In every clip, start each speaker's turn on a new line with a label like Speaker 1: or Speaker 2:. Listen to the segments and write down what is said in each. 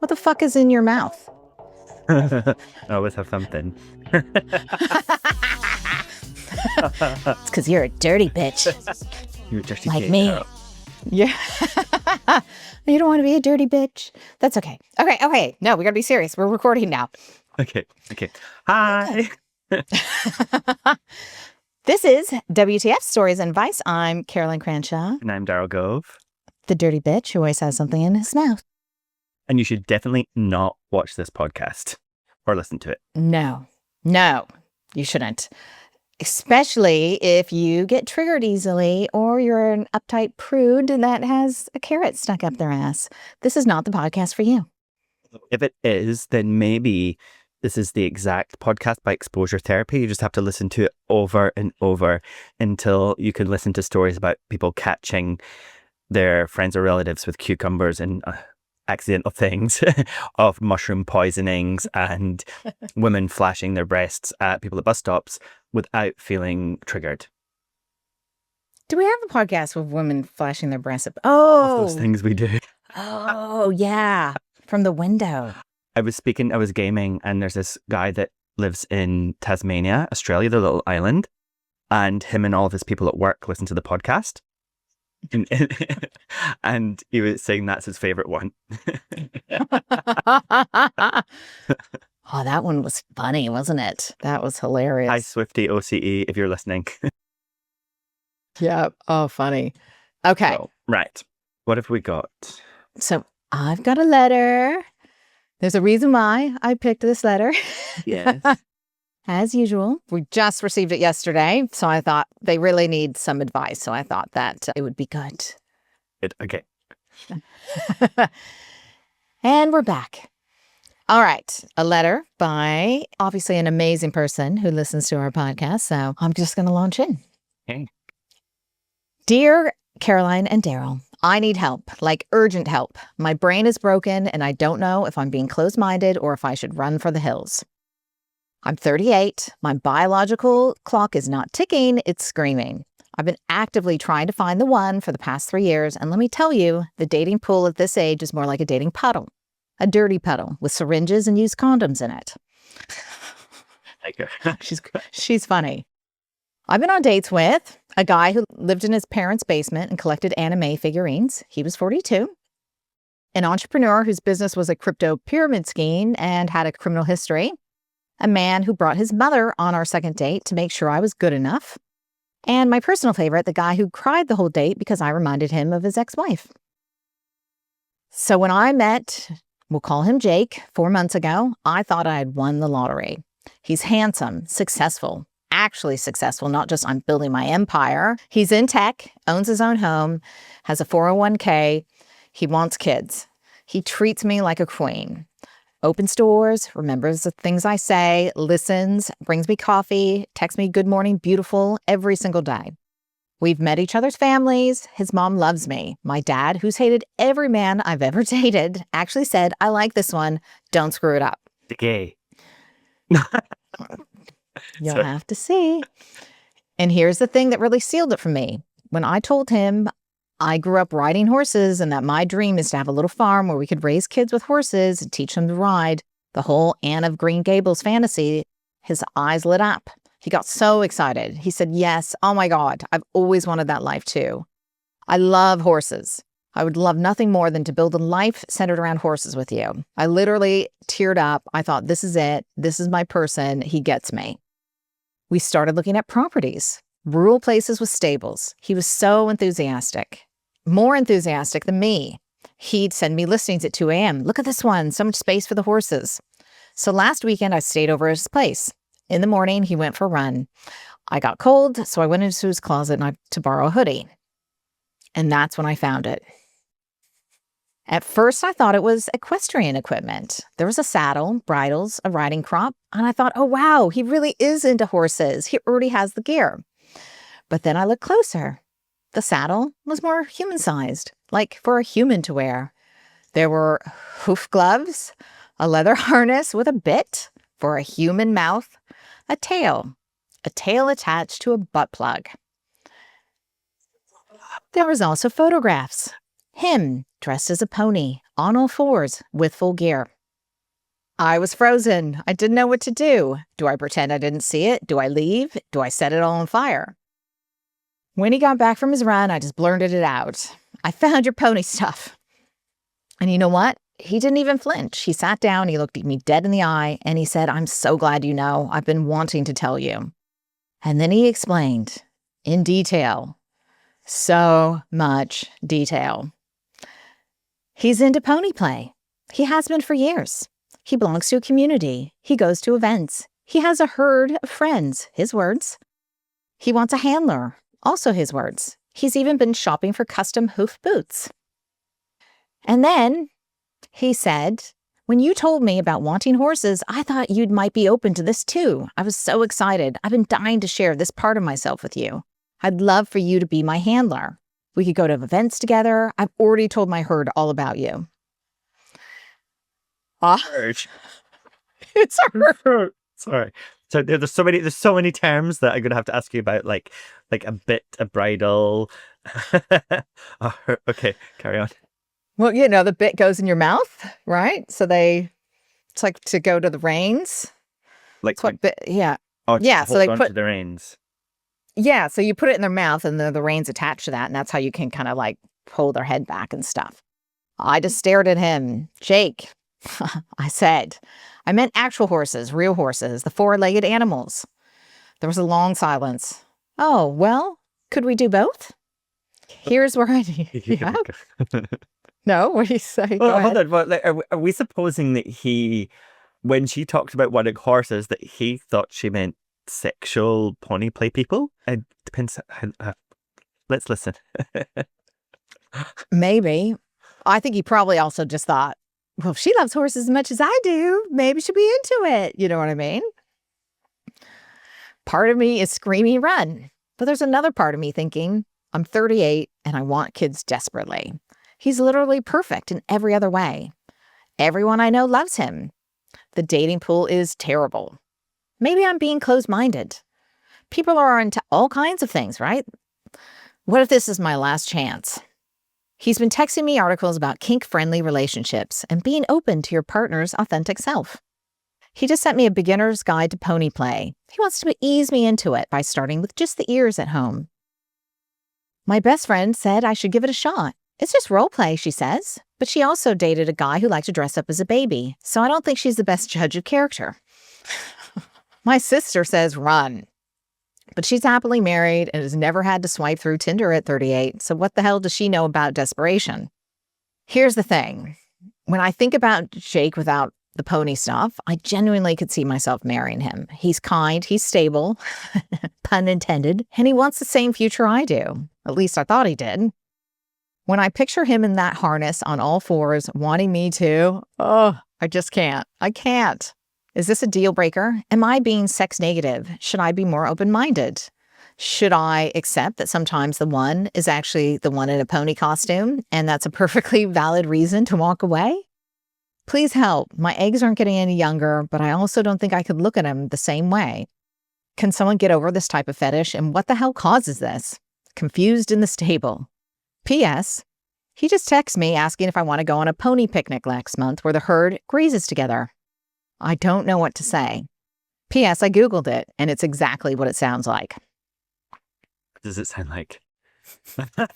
Speaker 1: What the fuck is in your mouth?
Speaker 2: I always have something.
Speaker 1: It's because you're a dirty bitch.
Speaker 2: You're dirty
Speaker 1: like
Speaker 2: kid,
Speaker 1: me.
Speaker 2: Carol.
Speaker 1: Yeah. You don't want to be a dirty bitch. That's okay. Okay. No, we got to be serious. We're recording now.
Speaker 2: Okay. Hi.
Speaker 1: This is WTF Stories and Advice. I'm Caroline Cranshaw,
Speaker 2: And I'm Daryl Gove.
Speaker 1: the dirty bitch who always has something in his mouth.
Speaker 2: And you should definitely not watch this podcast or listen to it.
Speaker 1: No, you shouldn't. Especially if you get triggered easily or you're an uptight prude that has a carrot stuck up their ass. This is not the podcast for you.
Speaker 2: If it is, then maybe this is the exact podcast by exposure therapy. You just have to listen to it over and over until you can listen to stories about people catching their friends or relatives with cucumbers and accidental things of mushroom poisonings and women flashing their breasts at people at bus stops without feeling triggered.
Speaker 1: Do we have a podcast with women flashing their breasts up?
Speaker 2: All those things we do.
Speaker 1: Oh, yeah. From the window.
Speaker 2: I was gaming, and there's this guy that lives in Tasmania, Australia, the little island, and him and all of his people at work listen to the podcast. And he was saying that's his favorite one.
Speaker 1: Oh, that one was funny, wasn't it? That was hilarious.
Speaker 2: Hi, Swifty OCE, if you're listening.
Speaker 1: Yeah. Oh, funny. Okay.
Speaker 2: So, right. What have we got?
Speaker 1: So I've got a letter. There's a reason why I picked this letter.
Speaker 2: Yes.
Speaker 1: As usual, we just received it yesterday, so I thought they really need some advice. So I thought that it would be good.
Speaker 2: Okay.
Speaker 1: And we're back. All right. A letter by obviously an amazing person who listens to our podcast. So I'm just going to launch in.
Speaker 2: Okay.
Speaker 1: Dear Caroline and Daryl, I need help, like urgent help. My brain is broken and I don't know if I'm being closed-minded or if I should run for the hills. I'm 38. My biological clock is not ticking, it's screaming. I've been actively trying to find the one for the past 3 years, and let me tell you, the dating pool at this age is more like a dating puddle. A dirty puddle with syringes and used condoms in it. She's funny. I've been on dates with a guy who lived in his parents' basement and collected anime figurines. He was 42. An entrepreneur whose business was a crypto pyramid scheme and had a criminal history. A man who brought his mother on our second date to make sure I was good enough. And my personal favorite, the guy who cried the whole date because I reminded him of his ex-wife. So when I met, we'll call him Jake, 4 months ago, I thought I had won the lottery. He's handsome, successful, actually successful, not just I'm building my empire. He's in tech, owns his own home, has a 401k. He wants kids. He treats me like a queen. Opens doors, remembers the things I say, listens, brings me coffee, texts me good morning, beautiful every single day. We've met each other's families. His mom loves me. My dad, who's hated every man I've ever dated, actually said, I like this one. Don't screw it up.
Speaker 2: The gay.
Speaker 1: You'll have to see. And here's the thing that really sealed it for me. When I told him I grew up riding horses and that my dream is to have a little farm where we could raise kids with horses and teach them to ride, the whole Anne of Green Gables fantasy, his eyes lit up. He got so excited. He said, yes, oh my God, I've always wanted that life too. I love horses. I would love nothing more than to build a life centered around horses with you. I literally teared up. I thought, this is it. This is my person. He gets me. We started looking at properties, rural places with stables. He was so enthusiastic, more enthusiastic than me. He'd send me listings at 2 a.m. Look at this one, so much space for the horses. So last weekend, I stayed over at his place. In the morning, he went for a run. I got cold, so I went into his closet to borrow a hoodie. And that's when I found it. At first, I thought it was equestrian equipment. There was a saddle, bridles, a riding crop, and I thought, oh wow, he really is into horses. He already has the gear. But then I looked closer. The saddle was more human-sized, like for a human to wear. There were hoof gloves, a leather harness with a bit for a human mouth, a tail attached to a butt plug. There was also photographs. Him, dressed as a pony, on all fours with full gear. I was frozen. I didn't know what to do. Do I pretend I didn't see it? Do I leave? Do I set it all on fire? When he got back from his run, I just blurted it out. I found your pony stuff. And you know what? He didn't even flinch. He sat down, he looked me dead in the eye, and he said, I'm so glad you know. I've been wanting to tell you. And then he explained in detail, so much detail. He's into pony play. He has been for years. He belongs to a community. He goes to events. He has a herd of friends, his words. He wants a handler, also his words. He's even been shopping for custom hoof boots. And then he said, when you told me about wanting horses, I thought you might be open to this too. I was so excited. I've been dying to share this part of myself with you. I'd love for you to be my handler. We could go to events together. I've already told my herd all about you. It's a herd.
Speaker 2: Sorry. So there's so many terms that I'm gonna have to ask you about, like a bit, a bridle. Okay, carry on.
Speaker 1: Well, you know, the bit goes in your mouth, right? So it's like to go to the reins.
Speaker 2: Like
Speaker 1: That's what bit, yeah.
Speaker 2: Oh,
Speaker 1: Yeah, so they
Speaker 2: hold
Speaker 1: put
Speaker 2: on to the reins.
Speaker 1: Yeah, so you put it in their mouth and the reins attached to that, and that's how you can kind of like pull their head back and stuff. I just stared at him. Jake, I said, I meant actual horses, real horses, the four-legged animals. There was a long silence. Oh, well, could we do both? Here's where I yeah. No, what do you say?
Speaker 2: Well, hold on. Well, like, are we supposing that when she talked about wanting horses, that he thought she meant sexual pony play people? It depends. Let's listen.
Speaker 1: Maybe. I think he probably also just thought, well, if she loves horses as much as I do, maybe she'll be into it. You know what I mean? Part of me is screaming, run. But there's another part of me thinking, I'm 38 and I want kids desperately. He's literally perfect in every other way. Everyone I know loves him. The dating pool is terrible. Maybe I'm being closed-minded. People are into all kinds of things, right? What if this is my last chance? He's been texting me articles about kink-friendly relationships and being open to your partner's authentic self. He just sent me a beginner's guide to pony play. He wants to ease me into it by starting with just the ears at home. My best friend said I should give it a shot. It's just role play, she says. But she also dated a guy who liked to dress up as a baby, so I don't think she's the best judge of character. My sister says run. But she's happily married and has never had to swipe through Tinder at 38, so what the hell does she know about desperation? Here's the thing. When I think about Jake without the pony stuff, I genuinely could see myself marrying him. He's kind, he's stable, pun intended, and he wants the same future I do. At least I thought he did. When I picture him in that harness on all fours, wanting me to, I just can't. I can't. Is this a deal breaker? Am I being sex negative? Should I be more open-minded? Should I accept that sometimes the one is actually the one in a pony costume, and that's a perfectly valid reason to walk away? Please help. My eggs aren't getting any younger, but I also don't think I could look at them the same way. Can someone get over this type of fetish, and what the hell causes this? Confused in the stable. P.S. He just texts me asking if I want to go on a pony picnic next month where the herd grazes together. I don't know what to say. P.S. I Googled it, and it's exactly what it sounds like.
Speaker 2: What does it sound like?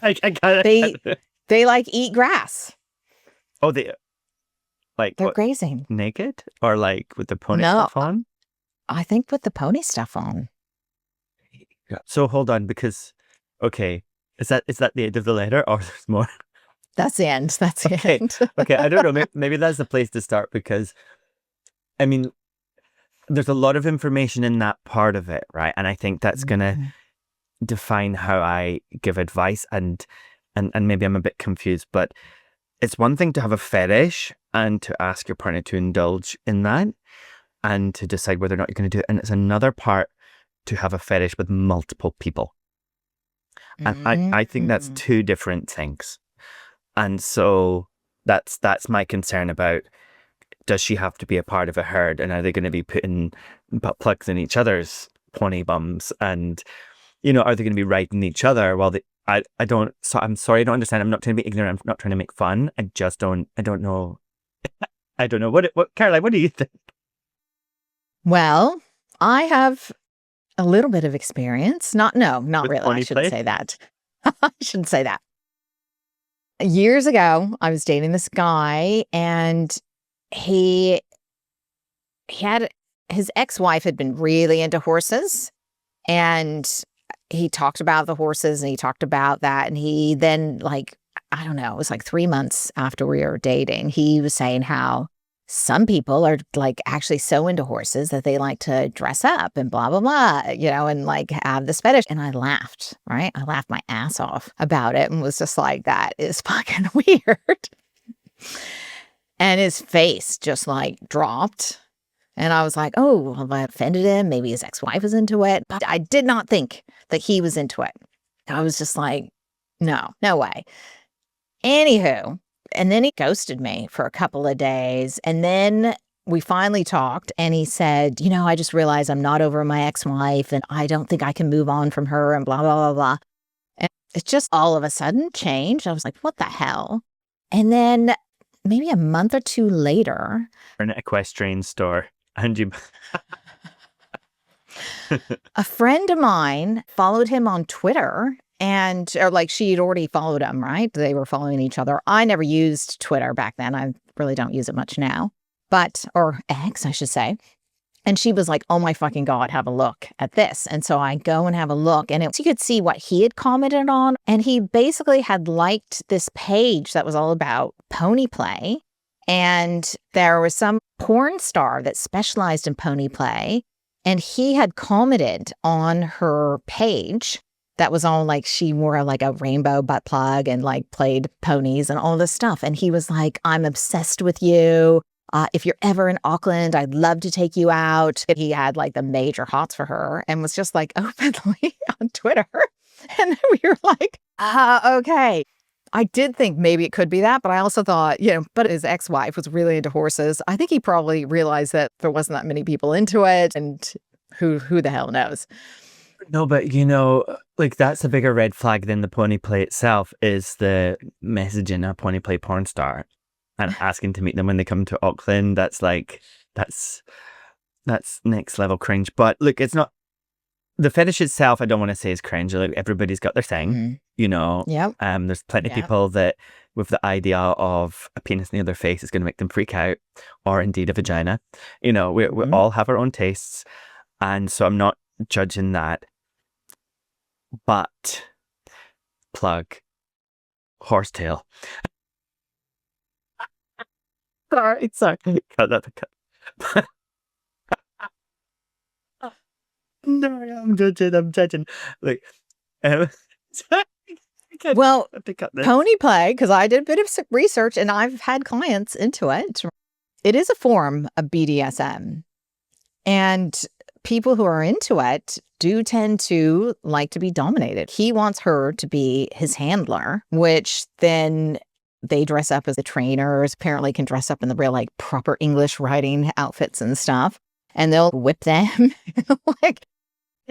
Speaker 2: I got it.
Speaker 1: They like eat grass.
Speaker 2: Oh, they're
Speaker 1: what, grazing.
Speaker 2: Naked? Or like with the pony stuff on?
Speaker 1: I think with the pony stuff on.
Speaker 2: Yeah. So hold on, because, okay, is that the end of the letter, or there's more?
Speaker 1: That's the end. That's the end.
Speaker 2: Okay, I don't know. Maybe that's the place to start, because, I mean, there's a lot of information in that part of it, right? And I think that's going to define how I give advice, and maybe I'm a bit confused, but it's one thing to have a fetish and to ask your partner to indulge in that and to decide whether or not you're going to do it. And it's another part to have a fetish with multiple people. And I think that's two different things. And so that's my concern about, does she have to be a part of a herd, and are they going to be putting butt plugs in each other's pony bums, and, you know, are they going to be riding each other while I don't, so I'm sorry, I don't understand. I'm not trying to be ignorant. I'm not trying to make fun. I don't know. I don't know. What, Caroline, what do you think?
Speaker 1: Well, I have a little bit of experience. Not
Speaker 2: With
Speaker 1: really. I
Speaker 2: pony
Speaker 1: shouldn't
Speaker 2: play?
Speaker 1: say that. I shouldn't say that. Years ago, I was dating this guy, and he had his ex-wife had been really into horses, and he talked about the horses and he talked about that. And he then, like, I don't know, it was like 3 months after we were dating, he was saying how some people are like actually so into horses that they like to dress up and blah, blah, blah, and like have this fetish. And I laughed, right? I laughed my ass off about it and was just like, that is fucking weird. And his face just like dropped. And I was like, oh, well, I offended him. Maybe his ex-wife was into it. But I did not think that he was into it. I was just like, no way. Anywho, and then he ghosted me for a couple of days. And then we finally talked and he said, I just realized I'm not over my ex-wife and I don't think I can move on from her and blah, blah, blah, blah. And it just all of a sudden changed. I was like, what the hell? And then maybe a month or two later,
Speaker 2: An equestrian store. And you,
Speaker 1: a friend of mine followed him on Twitter or like she'd already followed him, right? They were following each other. I never used Twitter back then. I really don't use it much now, or X, I should say. And she was like, oh my fucking God, have a look at this. And so I go and have a look and you could see what he had commented on. And he basically had liked this page that was all about pony play. And there was some porn star that specialized in pony play. And he had commented on her page that was all like she wore like a rainbow butt plug and like played ponies and all this stuff. And he was like, I'm obsessed with you. If you're ever in Auckland, I'd love to take you out. And he had like the major hots for her and was just like openly on Twitter. And then we were like, okay. I did think maybe it could be that, but I also thought, but his ex-wife was really into horses. I think he probably realized that there wasn't that many people into it, and who the hell knows?
Speaker 2: No, but like that's a bigger red flag than the pony play itself is the messaging a pony play porn star and asking to meet them when they come to Auckland. That's like, that's next level cringe. But look, it's not, the fetish itself, I don't want to say is cringe. Like everybody's got their thing,
Speaker 1: Yep.
Speaker 2: There's plenty of people that with the idea of a penis near their face is going to make them freak out, or indeed a vagina. We all have our own tastes. And so I'm not judging that. But plug horsetail. Sorry. Cut that. No, I'm judging. Like,
Speaker 1: well, pony play, because I did a bit of research and I've had clients into it. It is a form of BDSM. And people who are into it do tend to like to be dominated. He wants her to be his handler, which then they dress up as the trainers, apparently can dress up in the real like proper English riding outfits and stuff. And they'll whip them. Like,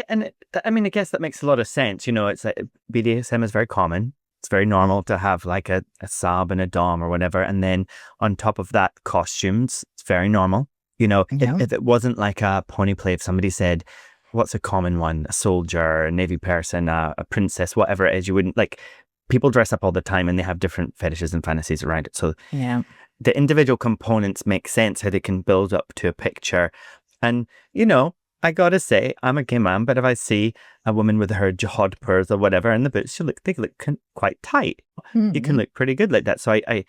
Speaker 2: and I mean, I guess that makes a lot of sense. It's like BDSM is very common. It's very normal to have like a sub and a dom or whatever. And then on top of that, costumes, it's very normal. If it wasn't like a pony play, if somebody said, what's a common one? A soldier, a navy person, a princess, whatever it is, you wouldn't like, people dress up all the time and they have different fetishes and fantasies around it. So the individual components make sense how they can build up to a picture. And, I gotta say, I'm a gay man, but if I see a woman with her jodhpurs or whatever in the boots, they look quite tight.
Speaker 1: Mm-hmm.
Speaker 2: You can look pretty good like that. So I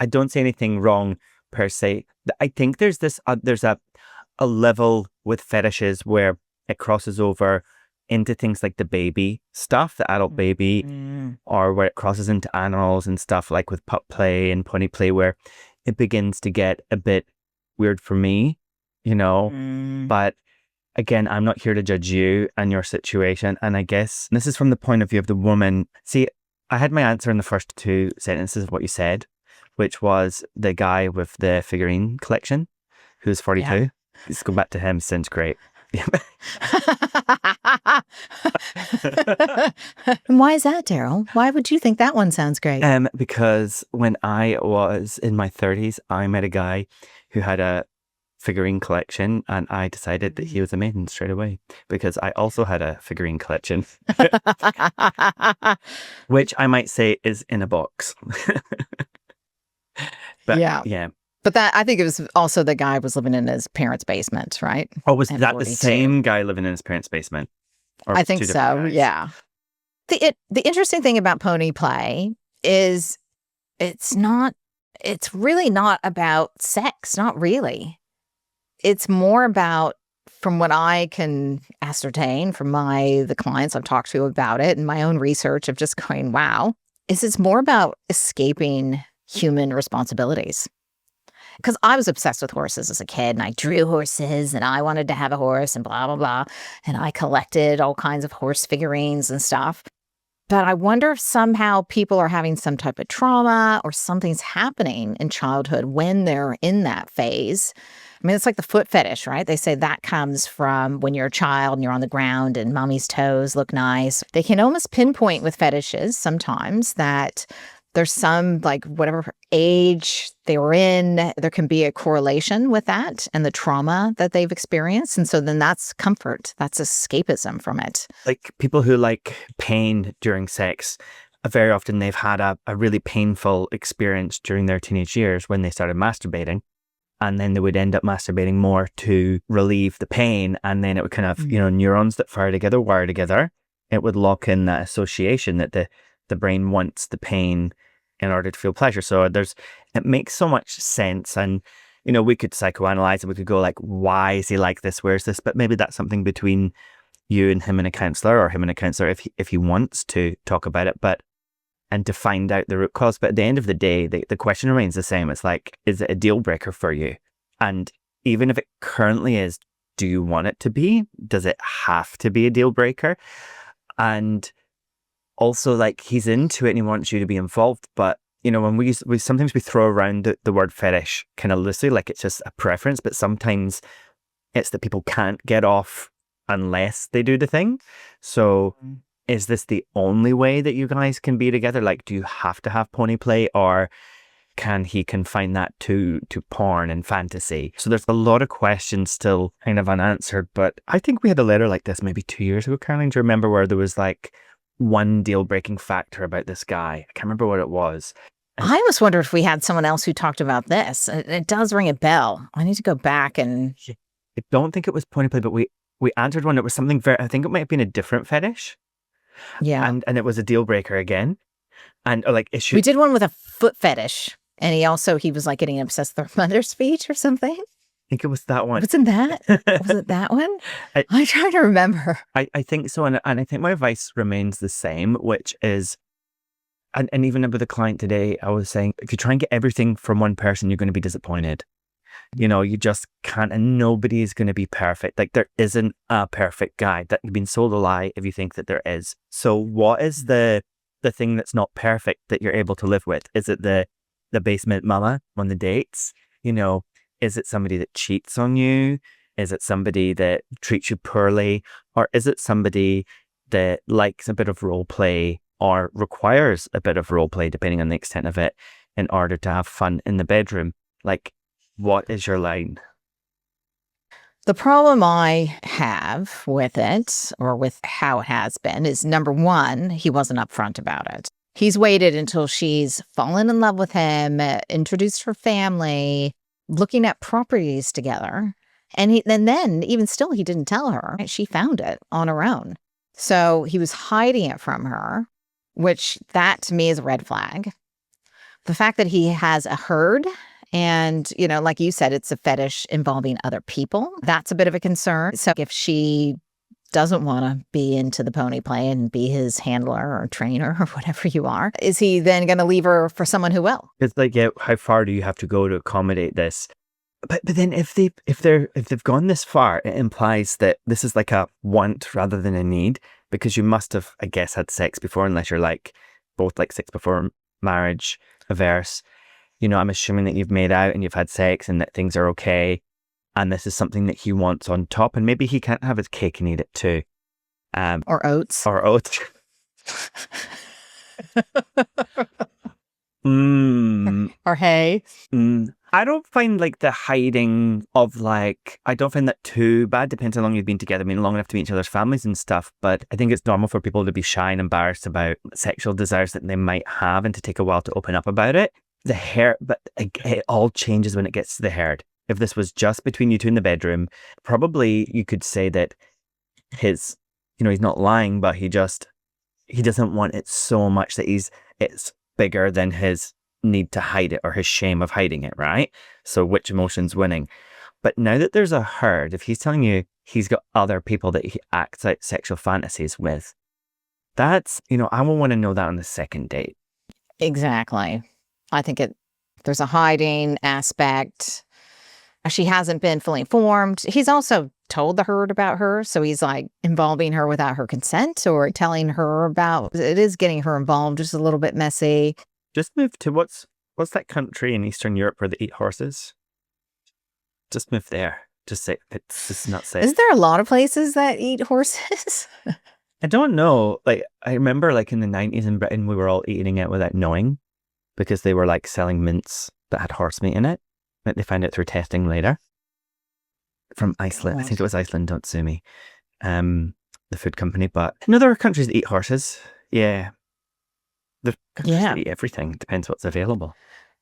Speaker 2: don't see anything wrong per se. I think there's a level with fetishes where it crosses over into things like the baby stuff, the adult baby, or where it crosses into animals and stuff like with pup play and pony play, where it begins to get a bit weird for me, but again, I'm not here to judge you and your situation. And I guess this is from the point of view of the woman. See, I had my answer in the first two sentences of what you said, which was the guy with the figurine collection who's 42. Let's go back to him. Sounds great.
Speaker 1: And why is that, Daryl? Why would you think that one sounds great?
Speaker 2: Because when I was in my 30s, I met a guy who had a figurine collection, and I decided that he was amazing straight away because I also had a figurine collection, which I might say is in a box. But
Speaker 1: yeah. But that, I think it was also the guy was living in his parents' basement, right?
Speaker 2: Oh, was
Speaker 1: At
Speaker 2: that the
Speaker 1: 42.
Speaker 2: same guy living in his parents' basement? Or
Speaker 1: I think
Speaker 2: two different
Speaker 1: so.
Speaker 2: guys?
Speaker 1: Yeah. The interesting thing about pony play is it's really not about sex, not really. It's more about, from what I can ascertain from the clients I've talked to about it and my own research of just going, wow, it's more about escaping human responsibilities. Because I was obsessed with horses as a kid, and I drew horses, and I wanted to have a horse, and blah, blah, blah. And I collected all kinds of horse figurines and stuff. But I wonder if somehow people are having some type of trauma or something's happening in childhood when they're in that phase. I mean, it's like the foot fetish, right? They say that comes from when you're a child and you're on the ground and mommy's toes look nice. They can almost pinpoint with fetishes sometimes that there's some, like, whatever age they were in, there can be a correlation with that and the trauma that they've experienced. And so then that's comfort. That's escapism from it.
Speaker 2: Like people who like pain during sex, very often they've had a really painful experience during their teenage years when they started masturbating. And then they would end up masturbating more to relieve the pain. And then it would kind of, neurons that fire together, wire together. It would lock in that association that the brain wants the pain in order to feel pleasure. So it makes so much sense. And, we could psychoanalyze it. We could go like, why is he like this? Where's this? But maybe that's something between you and him and a counselor, or him and a counselor if he wants to talk about it, and to find out the root cause. But at the end of the day, the question remains the same. It's like, is it a deal breaker for you? And even if it currently is, do you want it to be? Does it have to be a deal breaker? And also, like, he's into it and he wants you to be involved. But, when we sometimes we throw around the word fetish kind of loosely, like it's just a preference, but sometimes it's that people can't get off unless they do the thing. So is this the only way that you guys can be together? Like, do you have to have pony play, or can he confine that to porn and fantasy? So there's a lot of questions still kind of unanswered. But I think we had a letter like this maybe 2 years ago, Caroline. Do you remember where there was like one deal breaking factor about this guy? I can't remember what it was.
Speaker 1: I almost wonder if we had someone else who talked about this. It does ring a bell. I need to go back and...
Speaker 2: I don't think it was pony play, but we answered one. It was something I think it might have been a different fetish.
Speaker 1: Yeah.
Speaker 2: And it was a deal breaker again. And like
Speaker 1: we did one with a foot fetish. And he was like getting obsessed with their mother's feet or something.
Speaker 2: I think it was that one.
Speaker 1: Wasn't that? Was it that one? I'm trying to remember.
Speaker 2: I think so. And I think my advice remains the same, which is, and even with a client today, I was saying, if you try and get everything from one person, you're going to be disappointed. You just can't, and nobody is going to be perfect. Like, there isn't a perfect guy. That you've been sold a lie if you think that there is. So what is the thing that's not perfect that you're able to live with? Is it the basement mama on the dates? Is it somebody that cheats on you? Is it somebody that treats you poorly? Or is it somebody that likes a bit of role play or requires a bit of role play, depending on the extent of it, in order to have fun in the bedroom? Like, what is your line?
Speaker 1: The problem I have with it, or with how it has been, is number one, he wasn't upfront about it. He's waited until she's fallen in love with him, introduced her family, looking at properties together. And then even still, he didn't tell her. She found it on her own. So he was hiding it from her, which that to me is a red flag. The fact that he has a herd, and, like you said, it's a fetish involving other people, that's a bit of a concern. So if she doesn't want to be into the pony play and be his handler or trainer or whatever you are, is he then going to leave her for someone who will?
Speaker 2: It's like, yeah, how far do you have to go to accommodate this? But then if they've gone this far, it implies that this is like a want rather than a need, because you must have, I guess, had sex before, unless you're like both like sex before marriage averse. I'm assuming that you've made out and you've had sex and that things are okay. and this is something that he wants on top, and maybe he can't have his cake and eat it too.
Speaker 1: Or oats.
Speaker 2: Or oats.
Speaker 1: Or hay.
Speaker 2: I don't find like the hiding of like, I don't find that too bad. Depends how long you've been together. I mean, long enough to meet each other's families and stuff. But I think it's normal for people to be shy and embarrassed about sexual desires that they might have and to take a while to open up about it. But it all changes when it gets to the herd. If this was just between you two in the bedroom, probably you could say that he's not lying, but he doesn't want it so much that it's bigger than his need to hide it or his shame of hiding it, right? So which emotion's winning? But now that there's a herd, if he's telling you he's got other people that he acts out sexual fantasies with, that's, I will want to know that on the second date.
Speaker 1: Exactly. I think there's a hiding aspect. She hasn't been fully informed. He's also told the herd about her. So he's like involving her without her consent or telling her about, it is getting her involved, just a little bit messy.
Speaker 2: Just move to what's that country in Eastern Europe where they eat horses? Just move there. Just say it's not safe.
Speaker 1: Is there a lot of places that eat horses?
Speaker 2: I don't know. Like, I remember like in the 90s in Britain, we were all eating it without knowing because they were like selling mints that had horse meat in it. But they found it through testing later. From Iceland. I think it was Iceland, don't sue me. The food company. But no, there are countries that eat horses. Yeah. The countries that eat everything. Depends what's available.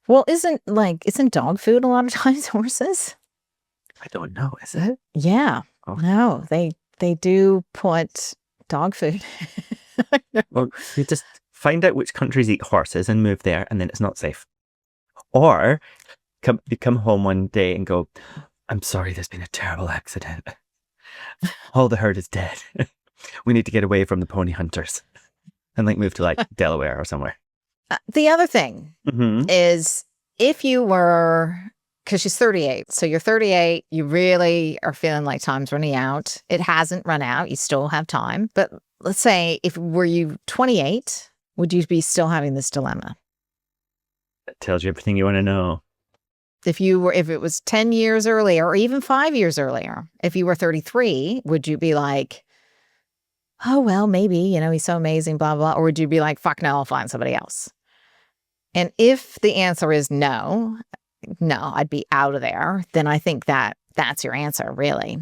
Speaker 1: Well, isn't dog food a lot of times horses?
Speaker 2: I don't know. Is it?
Speaker 1: Yeah.
Speaker 2: Oh.
Speaker 1: No, they do put dog food.
Speaker 2: Well, you just find out which countries eat horses and move there, and then it's not safe. Or you come home one day and go, I'm sorry, there's been a terrible accident. All the herd is dead. We need to get away from the pony hunters and like move to like Delaware or somewhere.
Speaker 1: The other thing is if you were, because she's 38, so you're 38, you really are feeling like time's running out. It hasn't run out. You still have time. But let's say were you 28, would you be still having this dilemma?
Speaker 2: That tells you everything you want to know.
Speaker 1: If it was 10 years earlier or even 5 years earlier, if you were 33, would you be like, oh, well, maybe, he's so amazing, blah, blah. Or would you be like, fuck no, I'll find somebody else? And if the answer is no, I'd be out of there, then I think that's your answer, really.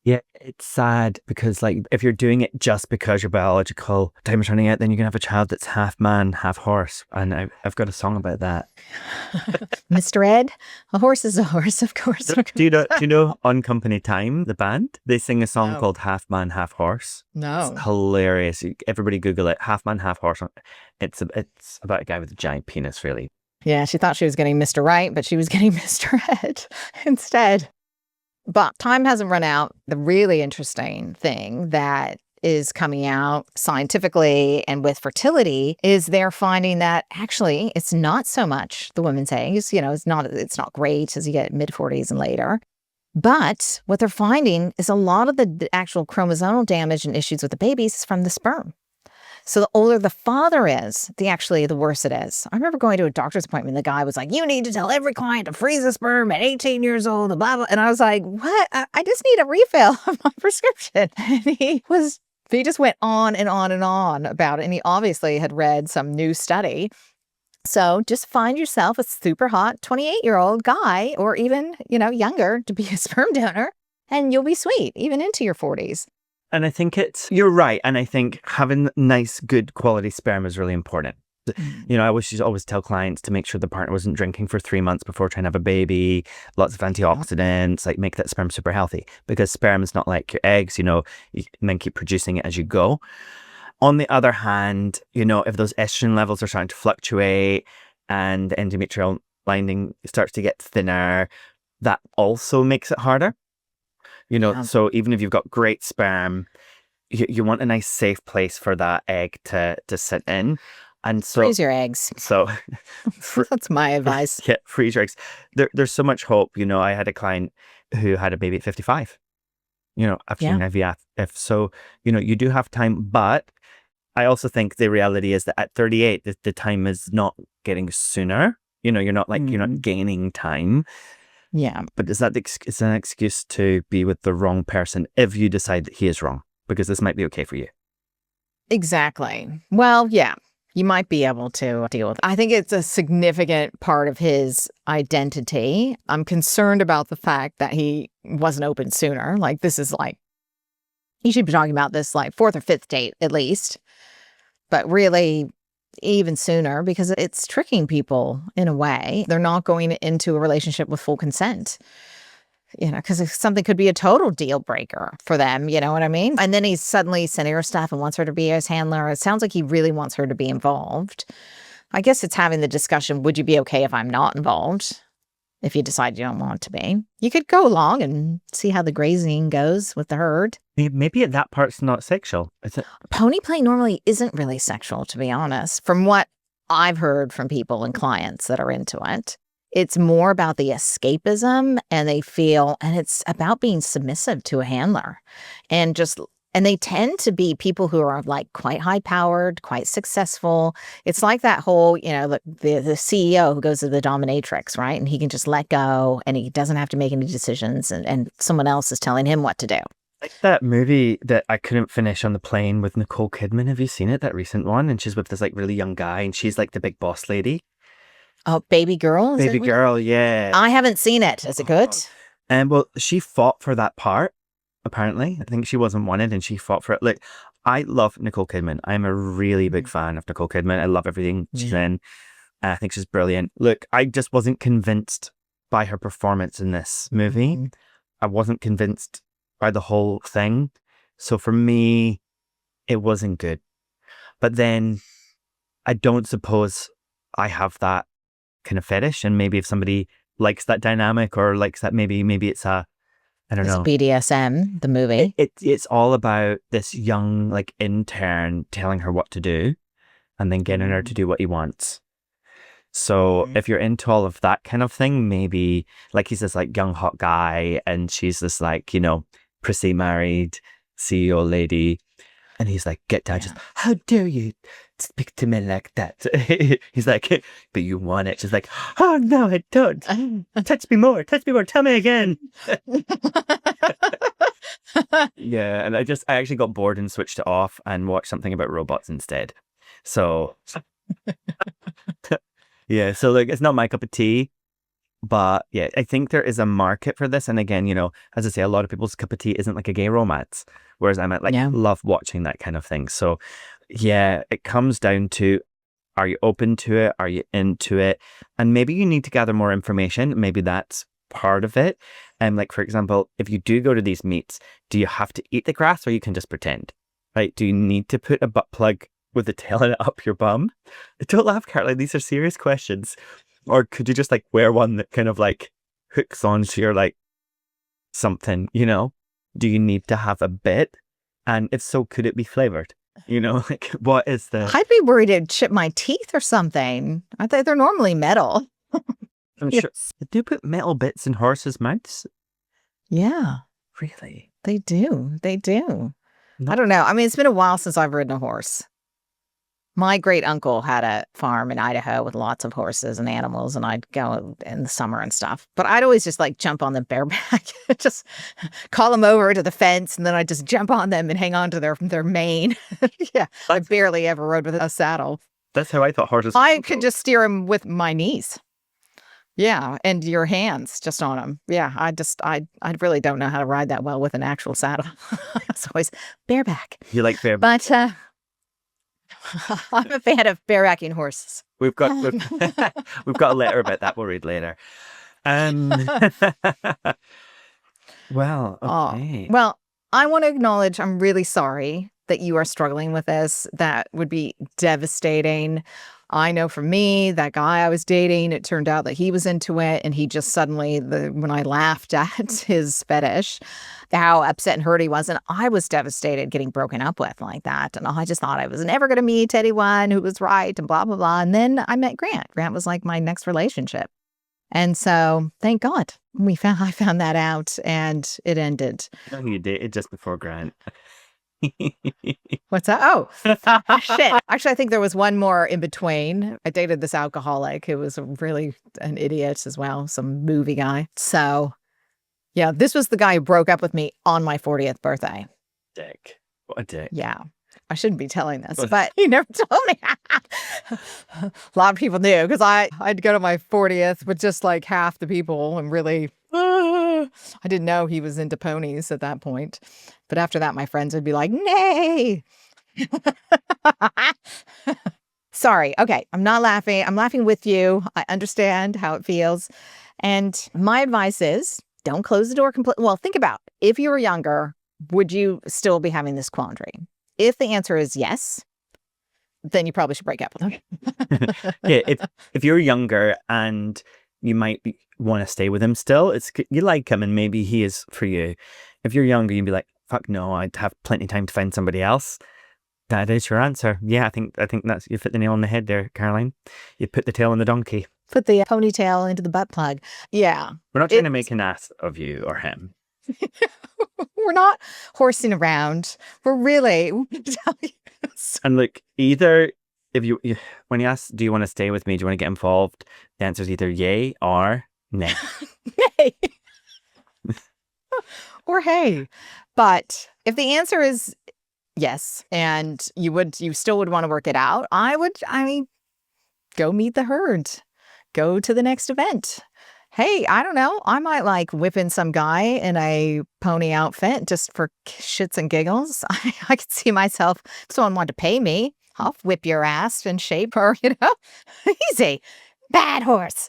Speaker 2: Yeah, it's sad because like if you're doing it just because your biological time is running out, then you're going to have a child that's half man, half horse. And I've got a song about that.
Speaker 1: Mr. Ed, a horse is a horse, of course.
Speaker 2: Do you know On Company Time, the band? They sing a song called Half Man, Half Horse.
Speaker 1: No.
Speaker 2: It's hilarious. Everybody Google it. Half Man, Half Horse. It's about a guy with a giant penis, really.
Speaker 1: Yeah, she thought she was getting Mr. Right, but she was getting Mr. Ed instead. But time hasn't run out. The really interesting thing that is coming out scientifically and with fertility is they're finding that actually it's not so much the women's eggs. It's not great as you get mid-40s and later. But what they're finding is a lot of the actual chromosomal damage and issues with the babies is from the sperm. So the older the father is, the worse it is. I remember going to a doctor's appointment. The guy was like, you need to tell every client to freeze a sperm at 18 years old, blah, blah. And I was like, what? I just need a refill of my prescription. And he just went on and on and on about it. And he obviously had read some new study. So just find yourself a super hot 28-year-old guy or even, younger to be a sperm donor and you'll be sweet, even into your 40s.
Speaker 2: And I think you're right. And I think having nice, good quality sperm is really important. I used to always tell clients to make sure the partner wasn't drinking for 3 months before trying to have a baby, lots of antioxidants, like make that sperm super healthy because sperm is not like your eggs, men keep producing it as you go. On the other hand, if those estrogen levels are starting to fluctuate and the endometrial lining starts to get thinner, that also makes it harder. So even if you've got great sperm, you want a nice safe place for that egg to sit in. And so
Speaker 1: freeze your eggs.
Speaker 2: So
Speaker 1: that's my advice.
Speaker 2: Yeah, freeze your eggs. There's so much hope. I had a client who had a baby at 55, after doing IVF. So, you do have time, but I also think the reality is that at 38, the time is not getting sooner. You're not you're not gaining time.
Speaker 1: Yeah.
Speaker 2: But is that is an excuse to be with the wrong person if you decide that he is wrong? Because this might be okay for you.
Speaker 1: Exactly. Well, yeah, you might be able to deal with it. I think it's a significant part of his identity. I'm concerned about the fact that he wasn't open sooner. Like, this is like, he should be talking about this like fourth or fifth date at least, but really even sooner, because it's tricking people in a way. They're not going into a relationship with full consent. Because something could be a total deal breaker for them, you know what I mean? And then he's suddenly sending her stuff and wants her to be his handler. It sounds like he really wants her to be involved. I guess it's having the discussion, would you be okay if I'm not involved? If you decide you don't want to be. You could go along and see how the grazing goes with the herd.
Speaker 2: Maybe that part's not sexual, is it?
Speaker 1: Pony play normally isn't really sexual, to be honest. From what I've heard from people and clients that are into it. It's more about the escapism, and it's about being submissive to a handler. And they tend to be people who are like quite high powered, quite successful. It's like that whole, the CEO who goes to the dominatrix, right? And he can just let go and he doesn't have to make any decisions, and someone else is telling him what to do.
Speaker 2: Like that movie that I couldn't finish on the plane with Nicole Kidman. Have you seen it? That recent one? And she's with this like really young guy and she's like the big boss lady.
Speaker 1: Oh, Baby Girl?
Speaker 2: Baby Girl, yeah.
Speaker 1: I haven't seen it. Is it good?
Speaker 2: And well, she fought for that part, apparently. I think she wasn't wanted and she fought for it. Look, I love Nicole Kidman. I'm a really big fan of Nicole Kidman. I love everything she's in. I think she's brilliant. Look, I just wasn't convinced by her performance in this movie. I wasn't convinced by the whole thing. So for me, it wasn't good. But then I don't suppose I have that kind of fetish, and maybe if somebody likes that dynamic or likes that, maybe it's I don't know.
Speaker 1: BDSM, the movie.
Speaker 2: It's all about this young like intern telling her what to do and then getting her to do what he wants. So if you're into all of that kind of thing, maybe like he's this like young hot guy and she's this like, prissy married CEO lady. And he's like, get down, just, how dare you speak to me like that? He's like, but you want it. She's like, oh, no, I don't. Touch me more, tell me again. Yeah, and I actually got bored and switched it off and watched something about robots instead. So, yeah, so like, it's not my cup of tea. But yeah, I think there is a market for this. And again, as I say, a lot of people's cup of tea isn't like a gay romance. Whereas I might love watching that kind of thing. So yeah, it comes down to, are you open to it? Are you into it? And maybe you need to gather more information. Maybe that's part of it. And like, for example, if you do go to these meets, do you have to eat the grass or you can just pretend? Right? Do you need to put a butt plug with the tail in it up your bum? Don't laugh, Caroline. These are serious questions. Or could you just like wear one that kind of like hooks onto your like something, Do you need to have a bit? And if so, could it be flavored? Like what is the...
Speaker 1: I'd be worried it'd chip my teeth or something. I think they're normally metal.
Speaker 2: I'm sure. They do put metal bits in horses' mouths?
Speaker 1: Yeah.
Speaker 2: Really?
Speaker 1: They do. I don't know. I mean, it's been a while since I've ridden a horse. My great uncle had a farm in Idaho with lots of horses and animals, and I'd go in the summer and stuff. But I'd always just like jump on them bareback, just call them over to the fence, and then I'd just jump on them and hang on to their mane. Yeah, I barely ever rode with a saddle.
Speaker 2: That's how I thought horses.
Speaker 1: I could just steer them with my knees. Yeah, and your hands just on them. Yeah, I really don't know how to ride that well with an actual saddle. It's always bareback.
Speaker 2: You like bareback?
Speaker 1: But I'm a fan of barebacking horses.
Speaker 2: We've got a letter about that we'll read later. Well, okay.
Speaker 1: Well, I want to acknowledge I'm really sorry that you are struggling with this. That would be devastating. I know for me, that guy I was dating, it turned out that he was into it, and he just suddenly, when I laughed at his fetish, how upset and hurt he was, and I was devastated getting broken up with like that, and I just thought I was never going to meet anyone who was right, and blah, blah, blah, and then I met Grant. Grant was like my next relationship, and so thank God I found that out, and it ended.
Speaker 2: You dated just before Grant.
Speaker 1: What's that? Oh, shit. Actually, I think there was one more in between. I dated this alcoholic who was really an idiot as well, some movie guy. So, yeah, this was the guy who broke up with me on my 40th birthday.
Speaker 2: Dick. What a dick.
Speaker 1: Yeah. I shouldn't be telling this,
Speaker 2: What-
Speaker 1: but he never told me. A lot of people knew because I'd go to my 40th with just like half the people and really, I didn't know he was into ponies at that point. But after that, my friends would be like, nay. Sorry. Okay. I'm not laughing. I'm laughing with you. I understand how it feels. And my advice is don't close the door completely. Well, think about if you were younger, would you still be having this quandary? If the answer is yes, then you probably should break up with him.
Speaker 2: Yeah, if you're younger and you might want to stay with him still, you like him and maybe he is for you. If you're younger, you'd be like, fuck no, I'd have plenty of time to find somebody else. That is your answer. Yeah, I think that's, you fit the nail on the head there, Caroline. You put the tail on the donkey.
Speaker 1: Put the ponytail into the butt plug. Yeah.
Speaker 2: We're not trying to make an ass of you or him.
Speaker 1: We're not horsing around. We're really.
Speaker 2: And look, either if when you ask, do you want to stay with me? Do you want to get involved? The answer is either yay or nay.
Speaker 1: Nay. Or hey. But if the answer is yes, and you still would want to work it out, I mean, go meet the herd. Go to the next event. Hey, I don't know. I might like whip in some guy in a pony outfit just for shits and giggles. I could see myself, if someone wanted to pay me, I'll whip your ass in shape or, easy. Bad horse.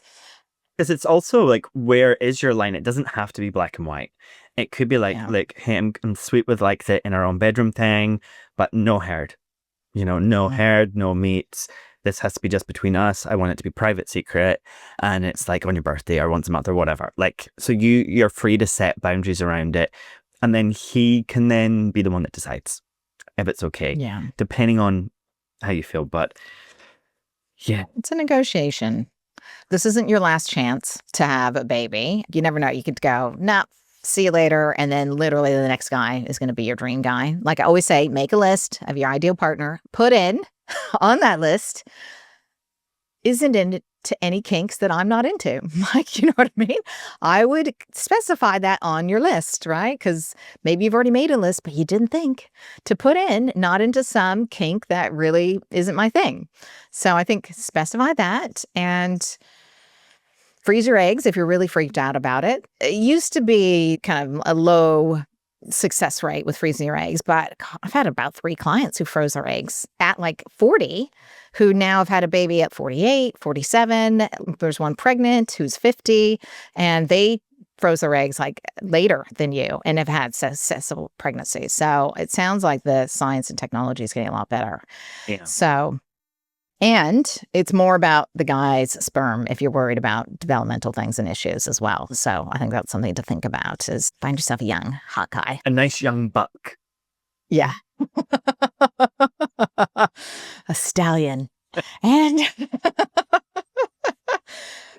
Speaker 2: Because it's also like, where is your line? It doesn't have to be black and white. It could be like, hey, I'm sweet with like the in our own bedroom thing, but no herd. No herd, no meets. This has to be just between us. I want it to be private secret. And it's like on your birthday or once a month or whatever. Like, so you're free to set boundaries around it. And then he can then be the one that decides if it's okay.
Speaker 1: Yeah.
Speaker 2: Depending on how you feel. But yeah.
Speaker 1: It's a negotiation. This isn't your last chance to have a baby. You never know. You could go, nah, see you later. And then literally the next guy is going to be your dream guy. Like I always say, make a list of your ideal partner, put in on that list, isn't into any kinks that I'm not into. Like, you know what I mean? I would specify that on your list, right? Because maybe you've already made a list, but you didn't think to put in, not into some kink that really isn't my thing. So I think specify that and freeze your eggs if you're really freaked out about it. It used to be kind of a low success rate with freezing your eggs, but I've had about 3 clients who froze their eggs at like 40 who now have had a baby at 48, 47. There's one pregnant who's 50 and they froze their eggs like later than you and have had successful pregnancies. So it sounds like the science and technology is getting a lot better.
Speaker 2: Yeah.
Speaker 1: So, and it's more about the guy's sperm if you're worried about developmental things and issues as well. So I think that's something to think about is find yourself a young, hot guy.
Speaker 2: A nice young buck.
Speaker 1: Yeah. A stallion. And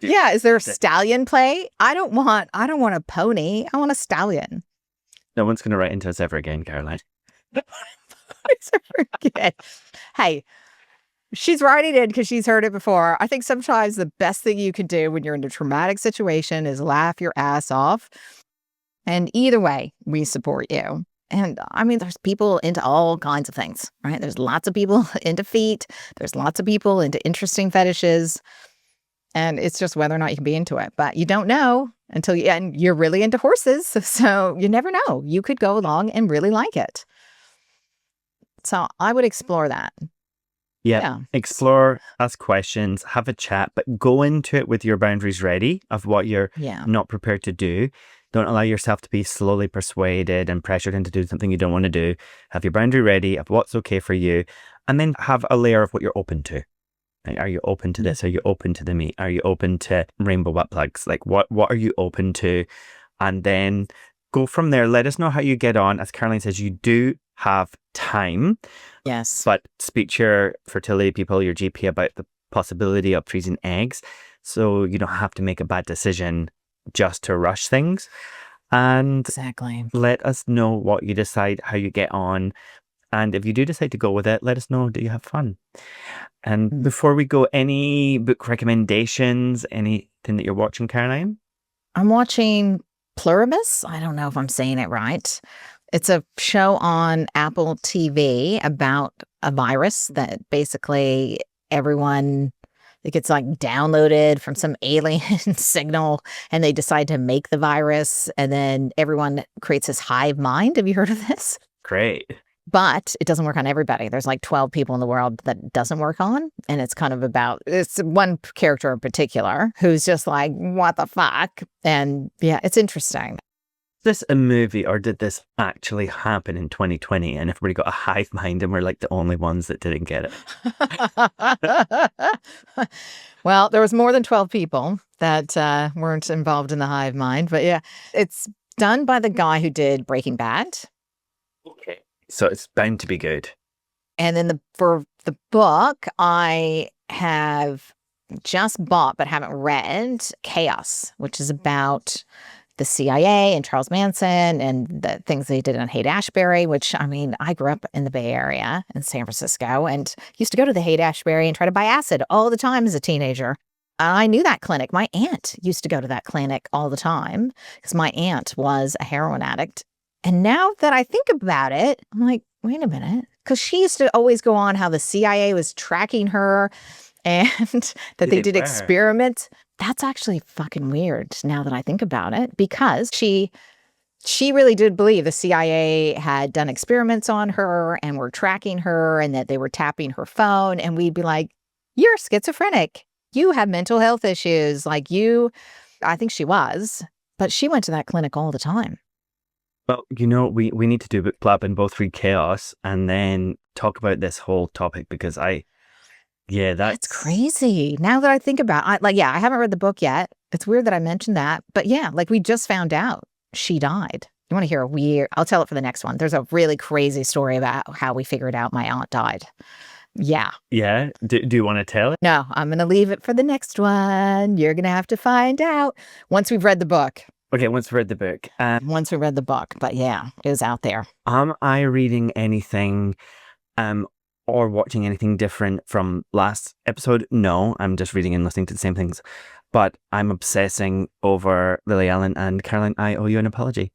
Speaker 1: yeah, is there a stallion play? I don't want a pony. I want a stallion.
Speaker 2: No one's going to write into us ever again, Caroline.
Speaker 1: Hey, she's writing in because she's heard it before. I think sometimes the best thing you can do when you're in a traumatic situation is laugh your ass off. And either way, we support you. And I mean, there's people into all kinds of things, right? There's lots of people into feet. There's lots of people into interesting fetishes. And it's just whether or not you can be into it. But you don't know until and you're really into horses. So you never know. You could go along and really like it. So I would explore that.
Speaker 2: Yeah. Explore, ask questions, have a chat, but go into it with your boundaries ready of what you're not prepared to do. Don't allow yourself to be slowly persuaded and pressured into doing something you don't want to do. Have your boundary ready of what's okay for you, and then have a layer of what you're open to. Like, are you open to this? Are you open to the meat? Are you open to rainbow butt plugs? Like, what are you open to? And then go from there. Let us know how you get on. As Caroline says, you do have time.
Speaker 1: Yes.
Speaker 2: But speak to your fertility people, your GP, about the possibility of freezing eggs. So you don't have to make a bad decision just to rush things. And
Speaker 1: exactly.
Speaker 2: Let us know what you decide, how you get on. And if you do decide to go with it, let us know. Do you have fun? And before we go, any book recommendations? Anything that you're watching, Caroline?
Speaker 1: I'm watching Pluribus. I don't know if I'm saying it right. It's a show on Apple TV about a virus that basically everyone, it gets like downloaded from some alien signal and they decide to make the virus. And then everyone creates this hive mind. Have you heard of this?
Speaker 2: Great.
Speaker 1: But it doesn't work on everybody. There's like 12 people in the world that it doesn't work on. And it's kind of about, it's one character in particular who's just like, what the fuck? And yeah, it's interesting.
Speaker 2: Is this a movie, or did this actually happen in 2020 and everybody got a hive mind and we're like the only ones that didn't get it?
Speaker 1: Well, there was more than 12 people that weren't involved in the hive mind. But yeah, it's done by the guy who did Breaking Bad.
Speaker 2: Okay. So it's bound to be good.
Speaker 1: And then for the book, I have just bought but haven't read Chaos, which is about the CIA and Charles Manson and the things they did on Haight-Ashbury, which, I mean, I grew up in the Bay Area in San Francisco and used to go to the Haight-Ashbury and try to buy acid all the time as a teenager. I knew that clinic. My aunt used to go to that clinic all the time because my aunt was a heroin addict. And now that I think about it, I'm like, wait a minute. Because she used to always go on how the CIA was tracking her and that they did experiments. That's actually fucking weird now that I think about it, because she really did believe the CIA had done experiments on her and were tracking her and that they were tapping her phone. And we'd be like, you're schizophrenic. You have mental health issues. Like you, I think she was, but she went to that clinic all the time.
Speaker 2: Well, we need to do book club and both read Chaos and then talk about this whole topic because that's
Speaker 1: crazy. Now that I think about it, I haven't read the book yet. It's weird that I mentioned that, but yeah, like we just found out she died. You want to hear I'll tell it for the next one. There's a really crazy story about how we figured out my aunt died. Yeah.
Speaker 2: Yeah. Do you want to tell it?
Speaker 1: No, I'm going to leave it for the next one. You're going to have to find out once we've read the book.
Speaker 2: Okay, once we read the book.
Speaker 1: Once we read the book, but yeah, it was out there.
Speaker 2: Am I reading anything or watching anything different from last episode? No, I'm just reading and listening to the same things. But I'm obsessing over Lily Allen, and Caroline, I owe you an apology.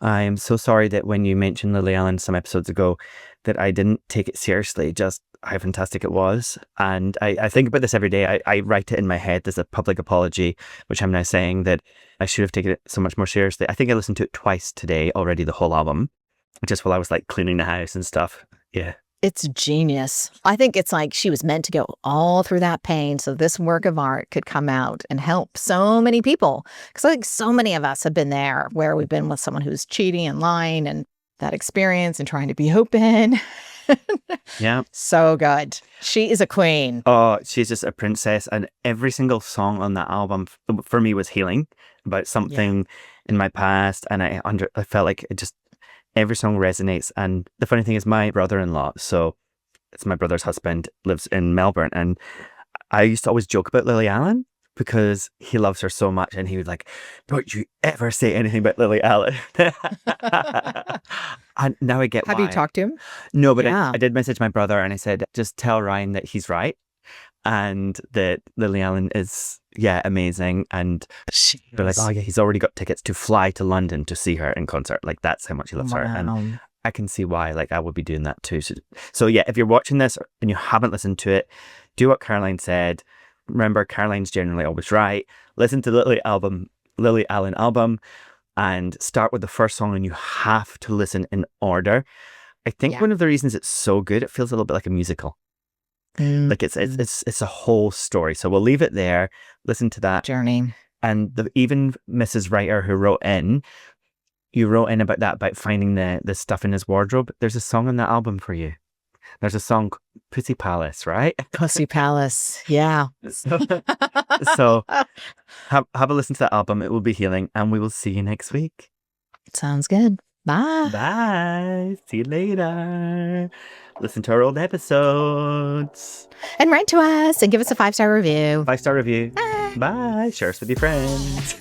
Speaker 2: I am so sorry that when you mentioned Lily Allen some episodes ago that I didn't take it seriously, just how fantastic it was. And I think about this every day. I write it in my head. There's a public apology, which I'm now saying that I should have taken it so much more seriously. I think I listened to it twice today already, the whole album, just while I was like cleaning the house and stuff. Yeah.
Speaker 1: It's genius. I think it's like she was meant to go all through that pain so this work of art could come out and help so many people. Because I think so many of us have been there where we've been with someone who's cheating and lying and that experience and trying to be open.
Speaker 2: Yeah.
Speaker 1: So good. She is a queen.
Speaker 2: Oh, she's just a princess. And every single song on that album for me was healing about something in my past. And I felt like it just, every song resonates. And the funny thing is my brother-in-law, so it's my brother's husband, lives in Melbourne. And I used to always joke about Lily Allen because he loves her so much. And he was like, don't you ever say anything about Lily Allen. And now I get why.
Speaker 1: Have you talked to him?
Speaker 2: No, but I did message my brother and I said, just tell Ryan that he's right. And that Lily Allen is, amazing. And they're like, oh yeah, he's already got tickets to fly to London to see her in concert. Like that's how much he loves her. And I can see why, like I would be doing that too. So yeah, if you're watching this and you haven't listened to it, do what Caroline said. Remember, Caroline's generally always right. Listen to the Lily Allen album and start with the first song, and you have to listen in order. I think one of the reasons it's so good, it feels a little bit like a musical. Like it's a whole story. So we'll leave it there. Listen to that
Speaker 1: journey. And
Speaker 2: even Mrs. Writer who wrote in about finding the stuff in his wardrobe. There's a song on that album for you. There's a song, Pussy Palace, right?
Speaker 1: Pussy Palace, yeah.
Speaker 2: So have a listen to that album. It will be healing, and we will see you next week.
Speaker 1: Sounds good. Bye.
Speaker 2: Bye. See you later. Listen to our old episodes.
Speaker 1: And write to us and give us a 5-star review.
Speaker 2: 5-star review.
Speaker 1: Bye.
Speaker 2: Bye. Share us with your friends.